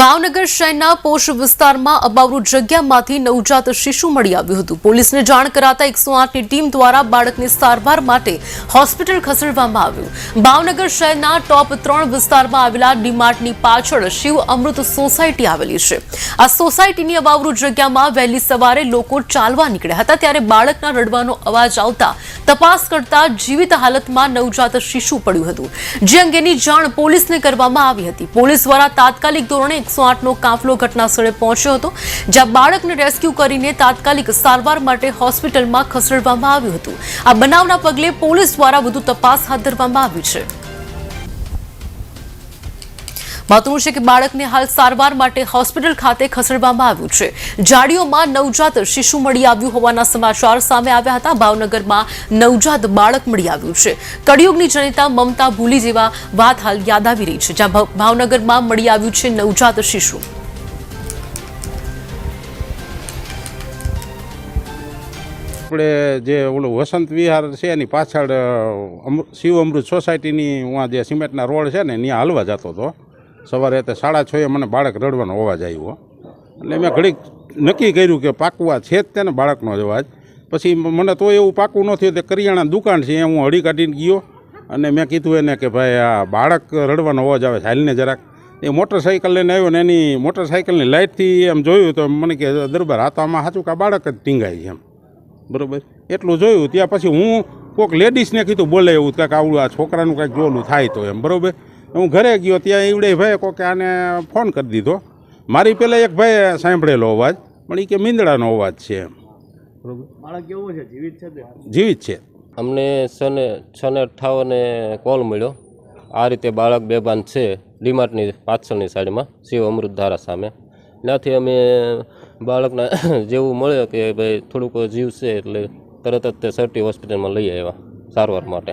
ભાવનગર શહેરના પોશ વિસ્તારમાં અબાવરૂ જગ્યામાંથી નવજાત શિશુ મળી આવ્યું હતું। પોલીસને જાણ કરાતા 108ની ટીમ દ્વારા બાળકને સારવાર માટે હોસ્પિટલ ખસેડવામાં આવ્યું। ભાવનગર શહેરના ટોપ 3 વિસ્તારમાં આવેલા ડીમાર્ટની પાછળ શિવ અમૃત સોસાયટી આવેલી છે। આ સોસાયટીની અબાવરૂ જગ્યામાં વહેલી સવારે લોકો ચાલવા નીકળ્યા હતા ત્યારે બાળકના રડવાનો અવાજ આવતા તપાસ કરતા જીવિત હાલતમાં નવજાત શિશુ પડ્યું હતું, જે અંગેની જાણ પોલીસને કરવામાં આવી હતી। પોલીસ દ્વારા તાત્કાલિક ધોરણે 108નો કાફલો ઘટના સ્થળે પહોંચ્યો હતો, જ્યાં બાળકને રેસ્ક્યુ કરીને તાત્કાલિક સારવાર માટે હોસ્પિટલમાં ખસેડવામાં આવ્યું હતું। આ બનાવના પગલે પોલીસ દ્વારા વધુ તપાસ હાથ ધરવામાં આવી છે। મહત્વનું છે કે બાળકને હાલ સારવાર માટે હોસ્પિટલ ખાતે ખસેડવામાં આવ્યું છે। જાડીઓમાં નવજાત શિશુ મળી આવ્યું હોવાના સમાચાર સામે આવ્યા હતા। ભાવનગરમાં નવજાત બાળક મળી આવ્યું છે। કળિયુગની જનિતા મમતા ભૂલી જેવા વાત હાલ યાદ આવી રહી છે, જ્યાં ભાવનગરમાં મળી આવ્યું છે નવજાત શિશુ। આપણે જે ઓલું વસંત વિહાર છે એની પાછળ શિવ અમૃત સોસાયટીની જે સિમેન્ટના રોડ છે ને ત્યાં હાલવા જતો હતો। સવારે 6:30 મને બાળક રડવાનો અવાજ આવ્યો એટલે મેં ઘડીક નક્કી કર્યું કે પાકવા છે જ તેને બાળકનો જ અવાજ। પછી મને તો એવું પાકું ન થયું, તે કરિયાણાની દુકાન છે, હું હળી કાઢીને ગયો અને મેં કીધું એને કે ભાઈ આ બાળક રડવાનો અવાજ આવે છે, હાલને જરાક। એ મોટરસાઇકલ લઈને આવ્યો ને એની મોટરસાઇકલની લાઇટથી એમ જોયું તો મને કે દરબાર આ તો આમાં સાચું કે બાળક જ ટીંગાય છે એમ, બરાબર એટલું જોયું। ત્યાં પછી હું કોઈક લેડીઝને કીધું બોલે એવું કાંઈક આવડું આ છોકરાનું કાંઈક જોલું થાય તો એમ, બરાબર। હું ઘરે ગયો ત્યાં એવડે ભાઈ કોકે આને ફોન કરી દીધો। મારી પહેલાં એક ભાઈ સાંભળેલો અવાજ, પણ એ કે મીંદડાનો અવાજ છે એમ, બરાબર। બાળક કેવું છે? જીવિત છે? જીવિત છે। અમને 6:58 કોલ મળ્યો, આ રીતે બાળક બેભાન છે ડીમાર્ટની પાછળની સાઈડમાં શિવ અમૃતધારા સામે। ત્યાંથી અમે બાળકના જેવું મળ્યો કે ભાઈ થોડુંક જીવ છે એટલે તરત જ તે સરટી હોસ્પિટલમાં લઈ આવ્યા સારવાર માટે।